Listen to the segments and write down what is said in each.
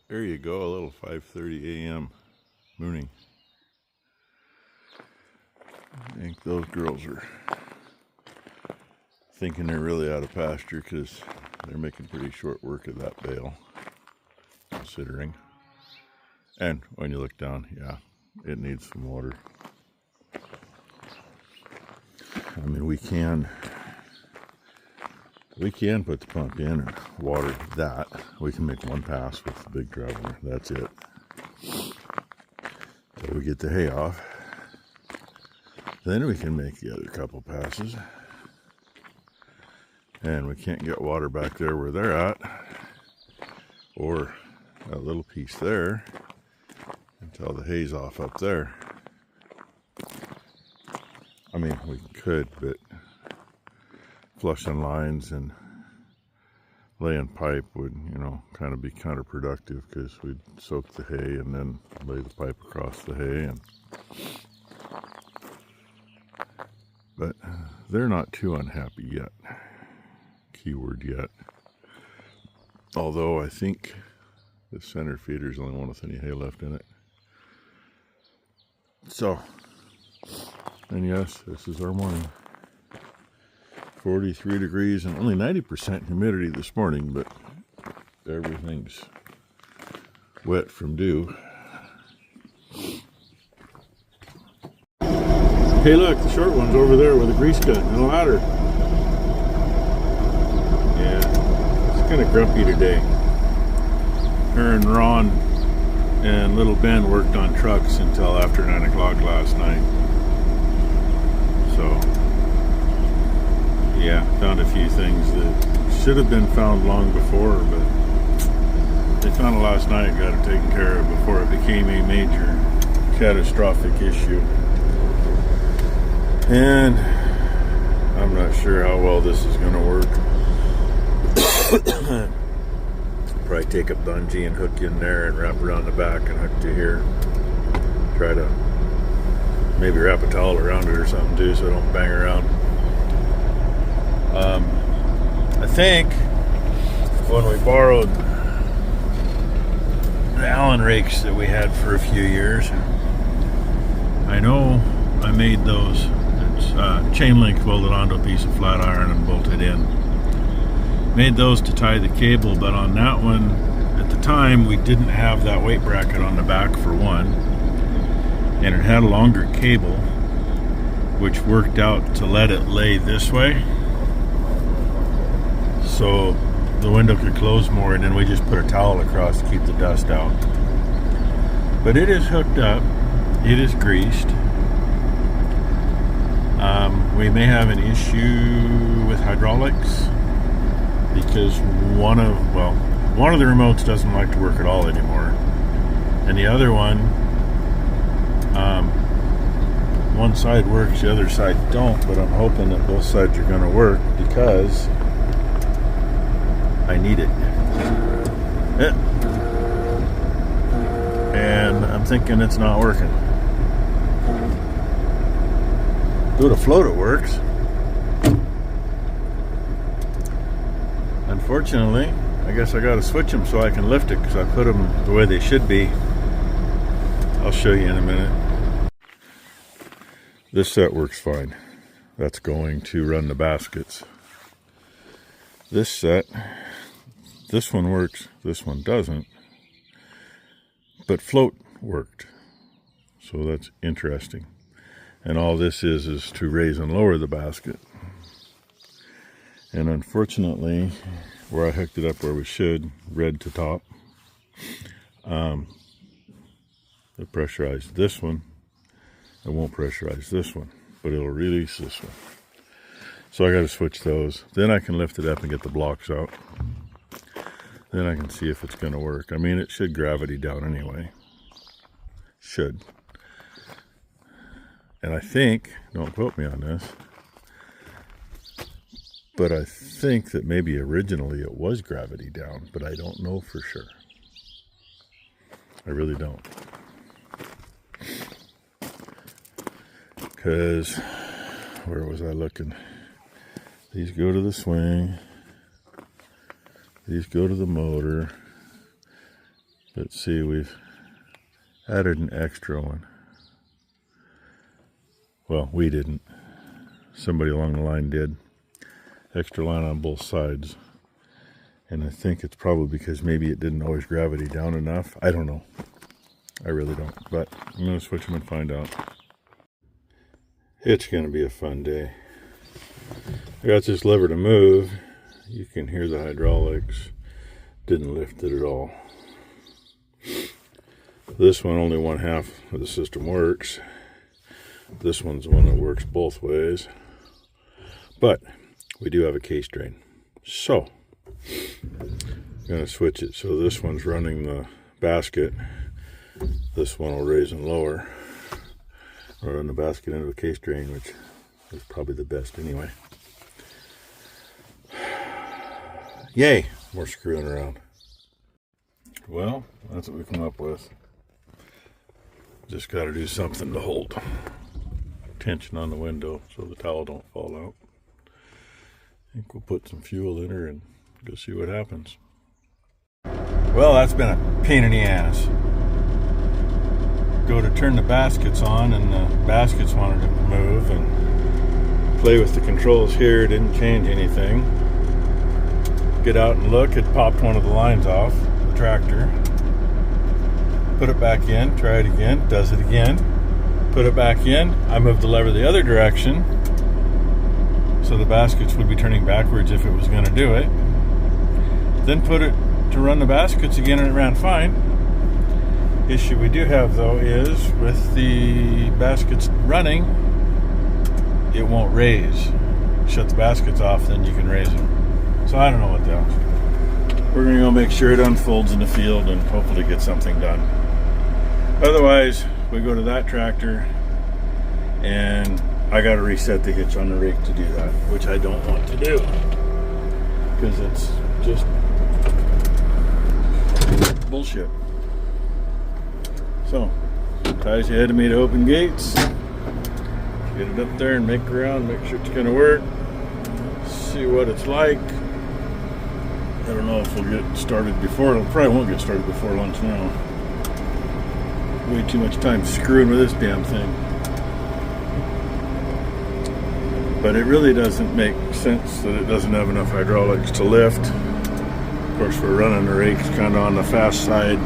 There you go, a little 5:30 a.m. mooning. I think those girls are thinking they're really out of pasture because they're making pretty short work of that bale, considering. And when you look down, yeah, it needs some water. I mean, we can put the pump in and water that. We can make one pass with the big traveler. That's it. So we get the hay off. Then we can make the other couple passes. And we can't get water back there where they're at, or that little piece there, until the hay's off up there. I mean, we could, but flushing lines and laying pipe would, kind of be counterproductive, because we'd soak the hay and then lay the pipe across the hay. But they're not too unhappy yet. Keyword yet. Although I think the center feeder is the only one with any hay left in it. So, and yes, this is our morning. 43 degrees and only 90% humidity this morning, but everything's wet from dew. Hey look, the short one's over there with a grease gun and a ladder. Yeah, it's kind of grumpy today. Her and Ron and little Ben worked on trucks until after 9 o'clock last night. So, yeah, found a few things that should have been found long before, but they found it last night and got it taken care of before it became a major catastrophic issue. And I'm not sure how well this is going to work. Probably take a bungee and hook in there and wrap around the back and hook to here. Try to maybe wrap a towel around it or something too, so it don't bang around. I think when we borrowed the Allen rakes that we had for a few years, I know I made those. It's chain link welded onto a piece of flat iron and bolted in. Made those to tie the cable, but on that one, at the time, we didn't have that weight bracket on the back for one, and it had a longer cable, which worked out to let it lay this way, so the window could close more, and then we just put a towel across to keep the dust out. But it is hooked up, it is greased. We may have an issue with hydraulics, because one of the remotes doesn't like to work at all anymore, and the other one, one side works, the other side don't, but I'm hoping that both sides are going to work because I need it. And I'm thinking it's not working. Do the float, it works. Unfortunately, I guess I got to switch them so I can lift it, because I put them the way they should be. I'll show you in a minute. This set works fine. That's going to run the baskets. This set, this one works, this one doesn't. But float worked. So that's interesting. And all this is to raise and lower the basket. And unfortunately, where I hooked it up where we should, red to top, it pressurized this one. It won't pressurize this one, but it'll release this one. So I got to switch those. Then I can lift it up and get the blocks out. Then I can see if it's going to work. I mean, it should gravity down anyway. Should. And I think, don't quote me on this, but I think that maybe originally it was gravity down, but I don't know for sure. I really don't. Because, where was I looking? These go to the swing. These go to the motor. Let's see, we've added an extra one. Well, we didn't. Somebody along the line did. Extra line on both sides. And I think it's probably because maybe it didn't always gravity down enough. I don't know. I really don't. But I'm going to switch them and find out. It's going to be a fun day. I got this lever to move. You can hear the hydraulics. Didn't lift it at all. This one, only one half of the system works. This one's the one that works both ways. But we do have a case drain. So I'm going to switch it so this one's running the basket. This one will raise and lower. I'll run the basket into a case drain, which is probably the best anyway. Yay, more screwing around. Well, that's what we come up with. Just got to do something to hold tension on the window so the towel don't fall out. I think we'll put some fuel in her and go see what happens. Well, that's been a pain in the ass. Go to turn the baskets on and the baskets wanted to move, and play with the controls here, didn't change anything. Get out and look, it popped one of the lines off the tractor. Put it back in, try it again, does it again. Put it back in, I moved the lever the other direction so the baskets would be turning backwards if it was going to do it. Then put it to run the baskets again and it ran fine. Issue we do have though is with the baskets running, it won't raise. Shut the baskets off, then you can raise them. So I don't know what the hell. We're going to go make sure it unfolds in the field and hopefully get something done. Otherwise, we go to that tractor and I got to reset the hitch on the rake to do that, which I don't want to do because it's just bullshit. So, ties ahead of me to open gates, get it up there and make around, make sure it's going to work, see what it's like. I don't know if we'll get started before, it probably won't get started before lunch now. Way too much time screwing with this damn thing. But it really doesn't make sense that it doesn't have enough hydraulics to lift. Of course, we're running the rakes kind of on the fast side.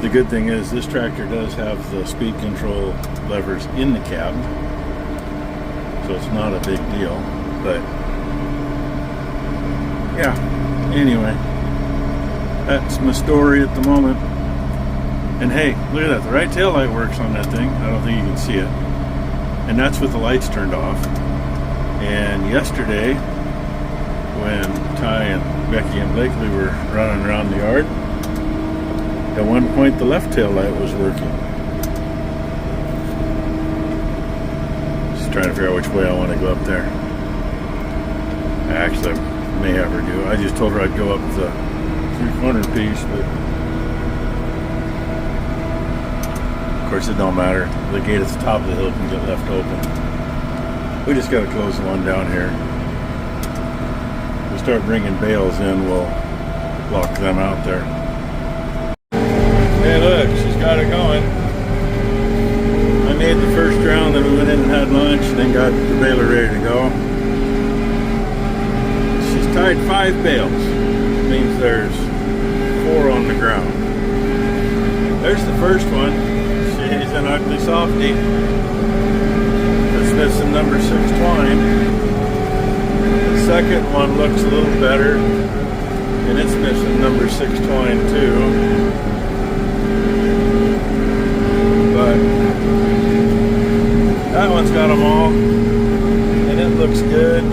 The good thing is this tractor does have the speed control levers in the cab, so it's not a big deal. But yeah, anyway, that's my story at the moment. And hey, look at that, the right tail light works on that thing. I don't think you can see it, and that's with the lights turned off. And yesterday when Ty and Becky and Blakely were running around the yard, at one point the left tail light was working. Just trying to figure out which way I want to go up there. Actually, I may have her do. I just told her I'd go up the 3-corner piece, but of course it don't matter. The gate at the top of the hill can get left open. We just got to close the one down here. We'll start bringing bales in, we'll lock them out there. Hey look, she's got it going. I made the first round, then we went in and had lunch, and then got the baler ready to go. She's tied 5 bales. It means there's 4 on the ground. There's the first one. She's an ugly softy. It's missing number 6 twine. The second one looks a little better, and it's missing number 6 twine too. But that one's got them all, and it looks good.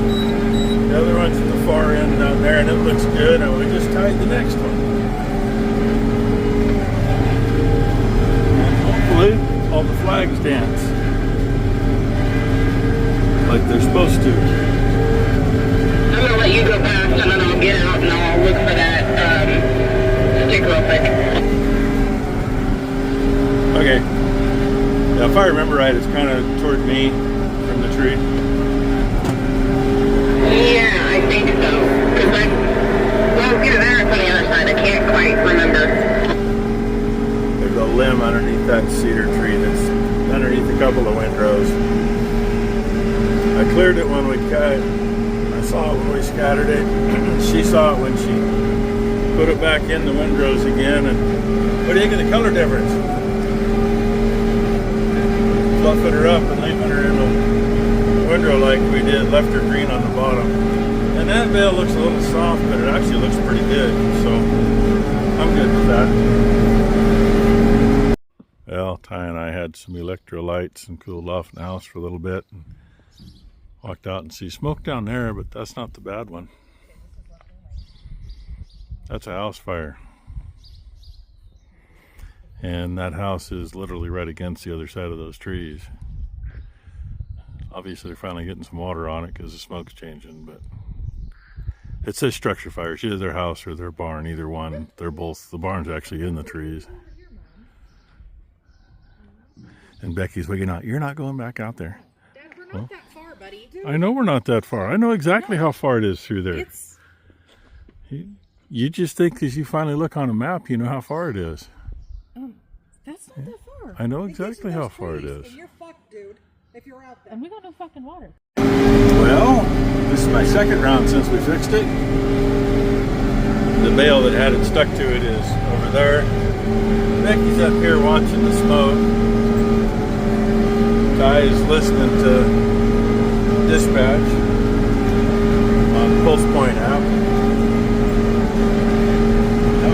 The other one's at the far end down there, and it looks good, and we just tied the next one. And hopefully all the flags dance like they're supposed to. I'm gonna let you go past, and then I'll get out and I'll look for that stick real quick. Okay. Yeah, if I remember right, it's kind of toward me from the tree. Yeah, I think so. Because well, either there or it's on the other side. I can't quite remember. underneath that cedar tree that's underneath a couple of windrows. I cleared it when we cut. I saw it when we scattered it. She saw it when she put it back in the windrows again. And what do you think of the color difference? Fluffing her up and leaving her in the windrow like we did, left her green on the bottom. And that bale looks a little soft, but it actually looks pretty good. So I'm good with that. Well, Ty and I had some electrolytes and cooled off in the house for a little bit. And walked out and see smoke down there, but that's not the bad one. That's a house fire. And that house is literally right against the other side of those trees. Obviously they're finally getting some water on it because the smoke's changing, but it says structure fire. It's either their house or their barn, either one. They're both, the barn's actually in the trees. And Becky's, well, you're not going back out there. Dad, we're not that far, buddy. I know we're not that far. I know exactly how far it is through there. You just think because you finally look on a map, you know how far it is. That's not that far. I know exactly how far it is. And you're fucked, dude, if you're out there. And we got no fucking water. Well, this is my second round since we fixed it. The bale that had it stuck to it is over there. Becky's up here watching the smoke. Ty is listening to dispatch on the Pulse Point app.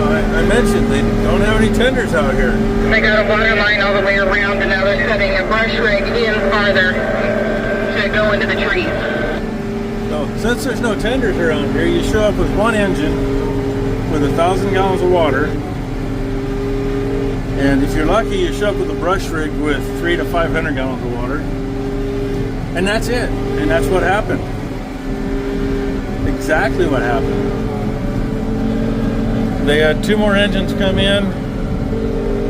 I mentioned they don't have any tenders out here. They got a water line all the way around, and now they're setting a brush rig in farther to go into the trees. So since there's no tenders around here, you show up with one engine with 1,000 gallons of water, and if you're lucky, you show up with a brush rig with 300 to 500 gallons of water, and that's it. And that's what happened. Exactly what happened. They had 2 more engines come in,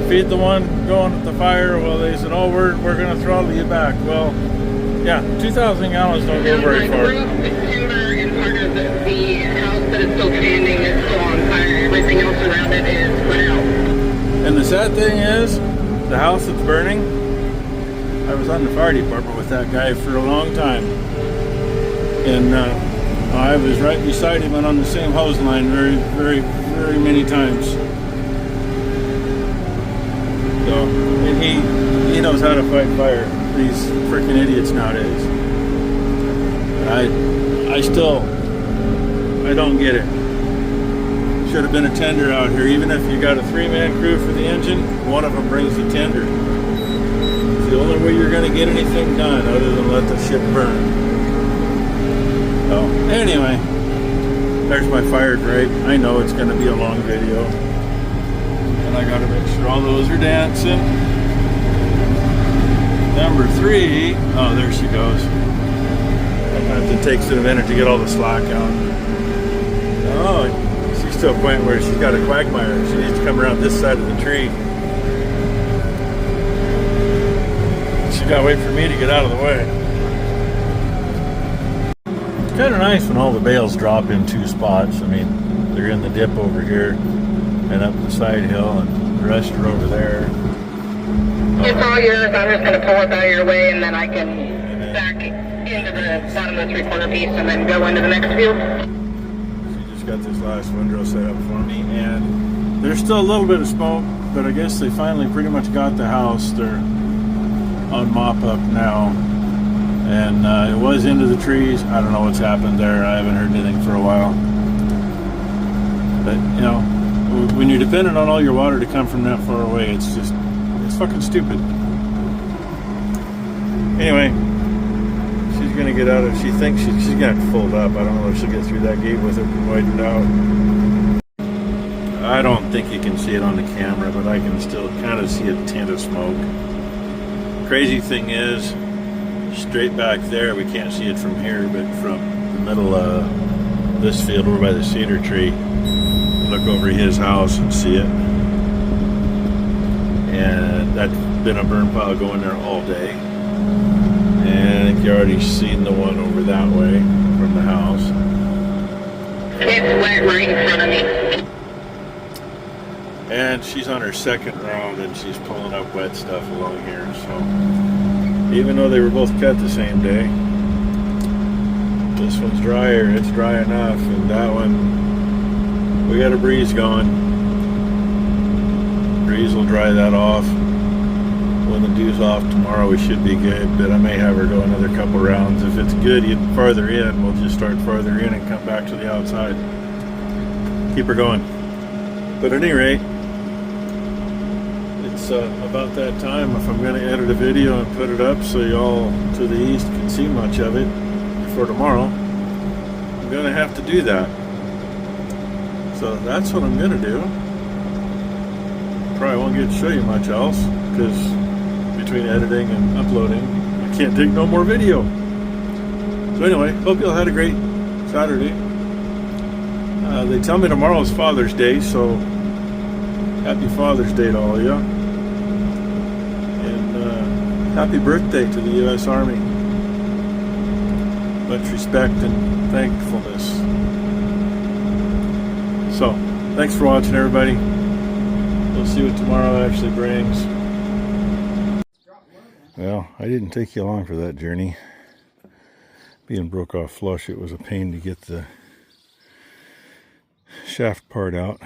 feed the one going at the fire. Well, they said, oh, we're going to throttle you back. Well, yeah, 2,000 gallons don't go very far. The timber and part of the house that is still standing is still on fire. Everything else around it is put out. And the sad thing is, the house that's burning, I was on the fire department with that guy for a long time. And I was right beside him and on the same hose line very many times. So, and he knows how to fight fire. These freaking idiots nowadays. I don't get it. Should have been a tender out here. Even if you got a 3-man crew for the engine, one of them brings the tender. It's the only way you're going to get anything done other than let the shit burn. So, anyway, there's my fire grate. I know it's going to be a long video. And I got to make sure all those are dancing. Number 3, oh, there she goes. Sometimes it takes a minute to get all the slack out. Oh, she's to a point where she's got a quagmire. She needs to come around this side of the tree. She got to wait for me to get out of the way. It's kind of nice when all the bales drop in 2 spots. I mean, they're in the dip over here and up the side hill, and the rest are over there. It's all yours. I'm just going to pull it out of your way, and then I can back into the bottom of the 3/4 piece and then go into the next field. She just got this last windrow set up for me, and there's still a little bit of smoke, but I guess they finally pretty much got the house. They're on mop up now, and it was into the trees. I don't know what's happened there. I haven't heard anything for a while. But, you know, when you're dependent on all your water to come from that far away, it's fucking stupid. Anyway, she's gonna get out of. She thinks she's gonna have to fold up. I don't know if she'll get through that gate with it and widen it out. I don't think you can see it on the camera, but I can still kind of see a tint of smoke. Crazy thing is, straight back there, we can't see it from here, but from the middle of this field over by the cedar tree, look over his house and see it. And that's been a burn pile going there all day. And I think you already seen the one over that way from the house. It's wet right in front of me. And she's on her second round and she's pulling up wet stuff along here. So even though they were both cut the same day, this one's drier. It's dry enough, and that one, we got a breeze going. Breeze will dry that off. When the dew's off tomorrow, we should be good, but I may have her go another couple rounds. If it's good even farther in, we'll just start farther in and come back to the outside. Keep her going. But at any rate, it's about that time if I'm going to edit a video and put it up so y'all to the east can see much of it for tomorrow. I'm going to have to do that. So that's what I'm going to do. Probably won't get to show you much else because between editing and uploading, I can't take no more video. So anyway, hope y'all had a great Saturday. They tell me tomorrow is Father's Day, so happy Father's Day to all of you. And happy birthday to the U.S. Army. Much respect and thankfulness. So, thanks for watching, everybody. We'll see what tomorrow actually brings. Well, I didn't take you along for that journey. Being broke off flush, it was a pain to get the shaft part out.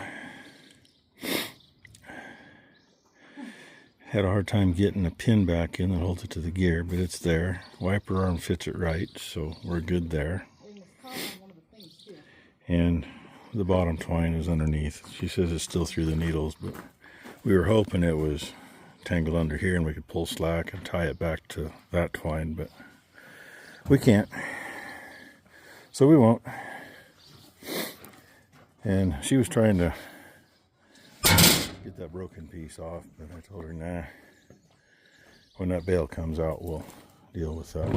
Had a hard time getting a pin back in that holds it to the gear, but it's there. Wiper arm fits it right, so we're good there. And the bottom twine is underneath. She says it's still through the needles, but we were hoping it was tangled under here and we could pull slack and tie it back to that twine, but we can't. So we won't. And she was trying to get that broken piece off, but I told her, nah. When that bale comes out, we'll deal with that.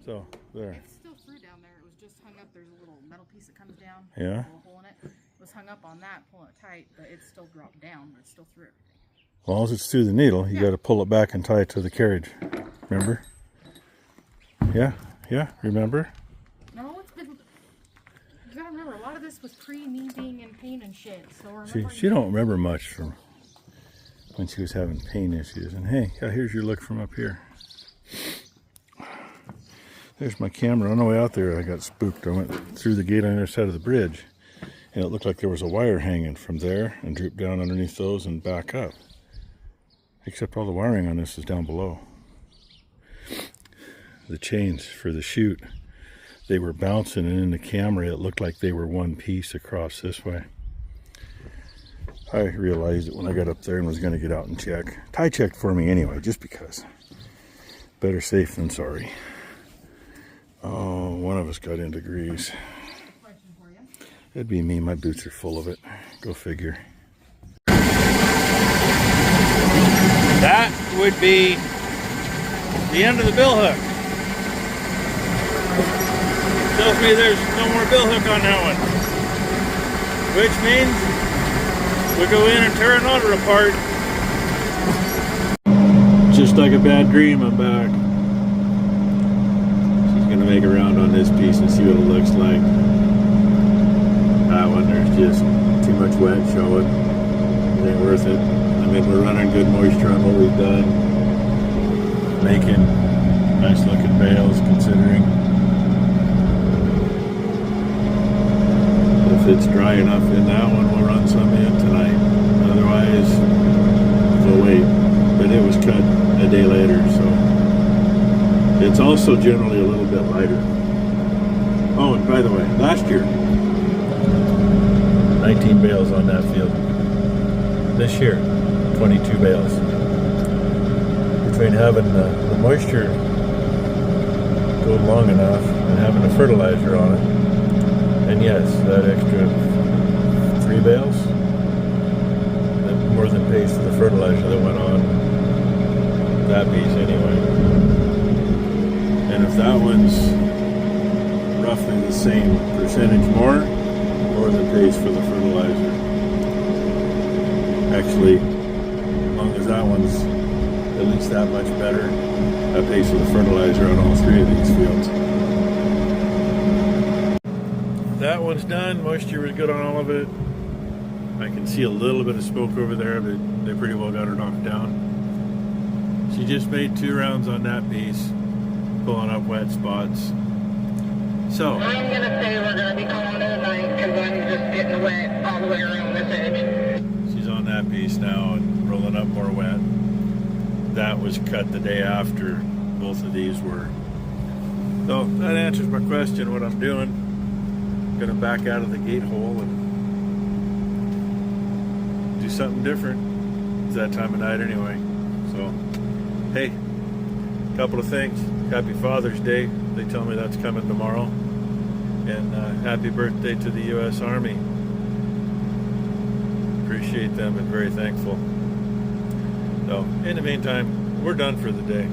So, there. It's still through down there. It was just hung up. There's a little metal piece that comes down. Yeah? A little hole in it. It was hung up on that, pulling it tight, but it's still dropped down, but it's still through everything. As long as it's through the needle, you got to pull it back and tie it to the carriage. Remember? Yeah? Yeah? Remember? No, it's been... You gotta remember, a lot of this was pre-me being in pain and shit, so remember... She don't remember much from when she was having pain issues. And hey, here's your look from up here. There's my camera. On the way out there, I got spooked. I went through the gate on the other side of the bridge, and it looked like there was a wire hanging from there and drooped down underneath those and back up. Except all the wiring on this is down below. The chains for the chute, they were bouncing, and in the camera it looked like they were one piece across this way. I realized it when I got up there and was going to get out and check. Ty checked for me anyway, just because. Better safe than sorry. Oh, one of us got into grease. That'd be me. My boots are full of it. Go figure. That would be the end of the bill hook. Tells me there's no more bill hook on that one. Which means we go in and tear another apart. Just like a bad dream, I'm back. She's gonna make a round on this piece and see what it looks like. That one, there's just too much wet showing. It ain't worth it. I mean, we're running good moisture on what we've done. Making nice looking bales considering. If it's dry enough in that one, we'll run some in tonight. Otherwise, we'll wait. But it was cut a day later, so it's also generally a little bit lighter. Oh, and by the way, last year, 19 bales on that field. This year, 22 bales. Between having the moisture go long enough and having the fertilizer on it, and yes, that extra 3 bales, that more than pays for the fertilizer that went on that piece anyway. And if that one's roughly the same percentage more than pays for the fertilizer. Actually, as long as that one's at least that much better, that pays for the fertilizer on all 3 of these fields. That one's done. Moisture was good on all of it. I can see a little bit of smoke over there, but they pretty well got her knocked down. She just made 2 rounds on that piece, pulling up wet spots. So I'm going to say we're going to be calling it a night because I'm just getting wet all the way around this edge. she's on that piece now and rolling up more wet. That was cut the day after both of these were. So that answers my question, what I'm doing. I'm going to back out of the gate hole and do something different. It's that time of night anyway. So, hey, couple of things. Happy Father's Day. They tell me that's coming tomorrow. And happy birthday to the U.S. Army. Appreciate them and very thankful. So, in the meantime, we're done for the day.